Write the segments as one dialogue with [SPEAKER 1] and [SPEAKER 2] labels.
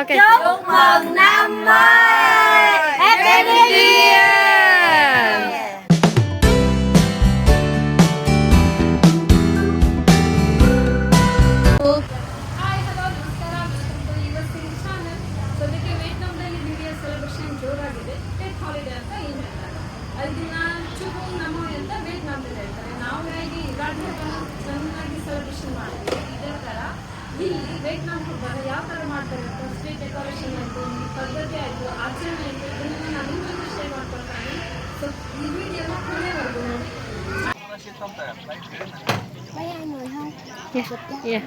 [SPEAKER 1] Ok.
[SPEAKER 2] Chúc mừng năm mới. Happy New Year.
[SPEAKER 3] Hi hello ನಮಸ್ಕಾರ welcome to ಇವತ್ತಿನ channel. ಸದ್ಯಕ್ಕೆ ವಿಯೆಟ್ನಾಂನಲ್ಲಿ new year celebration ಜೋರಾಗಿದೆ. Tet holiday ಅಂತ ಏನು ಹೇಳ್ತಾರೆ, ಅದನ್ನ ಚುಬು ನಮೋ ಅಂತ ವಿಯೆಟ್ನಾಂದಲ್ಲಿ ಹೇಳ್ತಾರೆ. ನಾವು ಹೇಗೆ ಯುಗಾದಿ ಹಬ್ಬನ ಚೆನ್ನಾಗಿ ಸೆಲೆಬ್ರೇಷನ್ ಮಾಡ್ತೀವಿ, ಇದೇ ಥರ ಇಲ್ಲಿ ವಿಯೆಟ್ನಾಂ ಹಬ್ಬನ ಯಾವ ಥರ ಮಾಡ್ತಾರೆ ಅಂತ ಸ್ಟ್ರೀಟ್ ಡೆಕೋರೇಷನ್ ಆಯಿತು, ಪದ್ಧತಿ ಆಯಿತು, ಆಚರಣೆ ಆಯಿತು, ಇದನ್ನು ನಾನು ನಿಮ್ಮ ಜೊತೆ ಶೇರ್ ಮಾಡ್ಕೊಳ್ತೀನಿ. ಸೊ ಈ ವಿಡಿಯೋನ ಕೊನೆವರೆಗೂ ನೋಡಿ.
[SPEAKER 1] Yeah.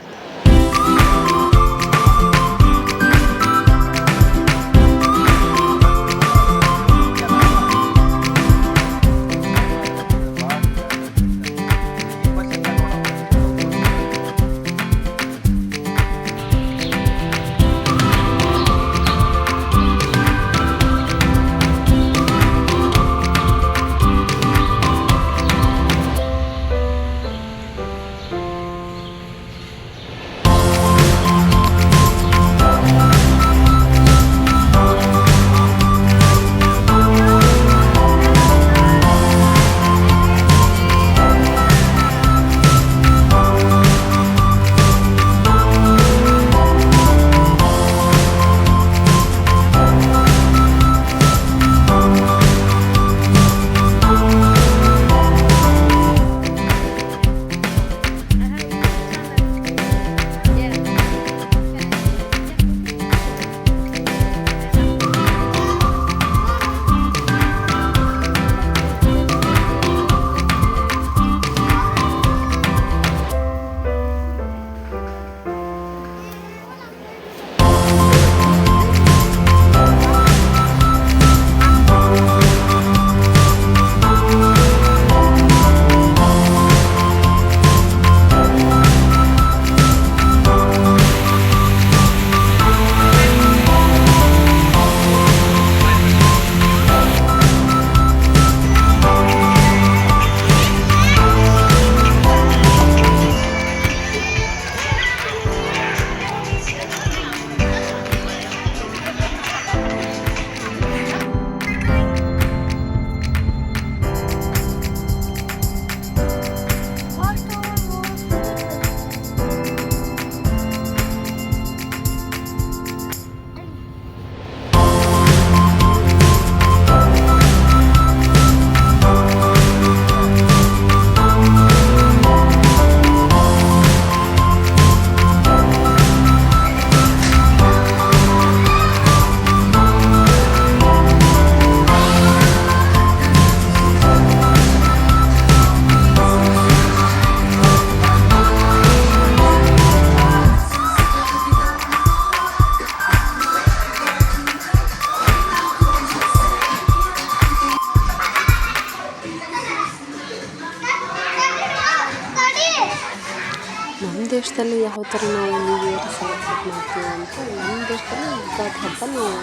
[SPEAKER 1] ನಮ್ಮ ದೇಶದಲ್ಲಿ ಯಾವ ಥರ ನಾವು ನ್ಯೂ ಇಯರ್ ಸೆಲೆಬ್ರೇಟ್ ಮಾಡ್ತೀವಿ ಅಂತ, ನಮ್ಮ ದೇಶದಲ್ಲಿ ಯುಗಾದಿ ಹಬ್ಬ ನಾವು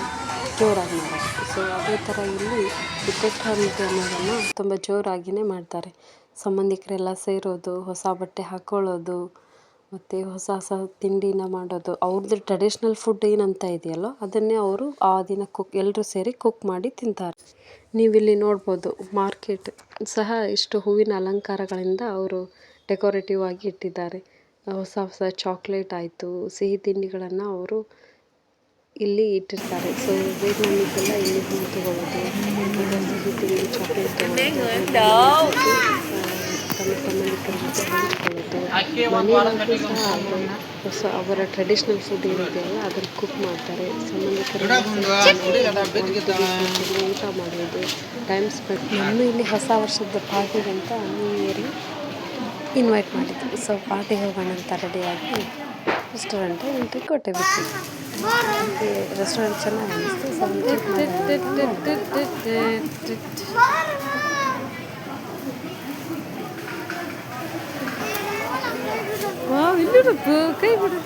[SPEAKER 1] ಜೋರಾಗಿ ಮಾಡೋದು. ಸೊ ಅದೇ ಥರ ಇಲ್ಲಿ ವಿಯೆಟ್ನಾಂಗೆ ಅನ್ನೋದನ್ನು ತುಂಬ ಜೋರಾಗಿಯೇ ಮಾಡ್ತಾರೆ. ಸಂಬಂಧಿಕರೆಲ್ಲ ಸೇರೋದು, ಹೊಸ ಬಟ್ಟೆ ಹಾಕ್ಕೊಳ್ಳೋದು, ಮತ್ತು ಹೊಸ ಹೊಸ ತಿಂಡಿನ ಮಾಡೋದು. ಅವ್ರದ್ದು ಟ್ರೆಡಿಷ್ನಲ್ ಫುಡ್ ಏನಂತ ಇದೆಯಲ್ಲೋ ಅದನ್ನೇ ಅವರು ಆ ದಿನ ಎಲ್ಲರೂ ಸೇರಿ ಕುಕ್ ಮಾಡಿ ತಿಂತಾರೆ. ನೀವಿಲ್ಲಿ ನೋಡ್ಬೋದು, ಮಾರ್ಕೆಟ್ ಸಹ ಇಷ್ಟು ಹೂವಿನ ಅಲಂಕಾರಗಳಿಂದ ಅವರು ಡೆಕೋರೇಟಿವ್ ಆಗಿ ಇಟ್ಟಿದ್ದಾರೆ. ಹೊಸ ಹೊಸ ಚಾಕ್ಲೇಟ್ ಆಯಿತು, ಸಿಹಿ ತಿಂಡಿಗಳನ್ನು ಅವರು ಇಲ್ಲಿ ಇಟ್ಟಿರ್ತಾರೆ. ಸೊ ವಿಯೆಟ್ನಾಮಿಗೆಲ್ಲ ಇಲ್ಲಿ ಹೂವು ತೊಗೊಳ್ಳೋದು, ಸಿಹಿ ತಿಂಡಿ, ಚಾಕ್ಲೇಟ್ ತೊಗೊಳ್ಳೋದು, ತಮ್ಮ ಸಂಬಂಧಿಕರ ಜೊತೆ ಹಂಚ್ಕೊಳ್ಳೋದು. ಮನೆಯಲ್ಲೂ ಸಹ ಅವರು ಹೊಸ ಅವರ ಟ್ರೆಡಿಷ್ನಲ್ ಫುಡ್ ಏನಿದೆಯಲ್ಲ ಅದನ್ನು ಕುಕ್ ಮಾಡ್ತಾರೆ. ಸಂಬಂಧಿಕರ ಊಟ ಮಾಡೋದು, ಟೈಮ್ ಸ್ಪೆಂಡ್. ನಮ್ಮ ಇಲ್ಲಿ ಹೊಸ ವರ್ಷದ ಪಾರ್ಟಿಗಂತ ನ್ಯೂ ಇಯರ್ಗೆ ಇನ್ವೈಟ್ ಮಾಡಿದ್ವಿ. ಸೊ ಪಾರ್ಟಿಗೆ ಹೋಗೋಣ ಅಂತ ರೆಡಿಯಾಗಿ ರೆಸ್ಟೋರೆಂಟಿಗೆ ಕೊಟ್ಟೆ ಬಿಟ್ಟು. ರೆಸ್ಟೋರೆಂಟ್ ಚೆನ್ನಾಗಿ ಅನ್ನಿಸ್ತು. ಕೈ ಬಿಡು.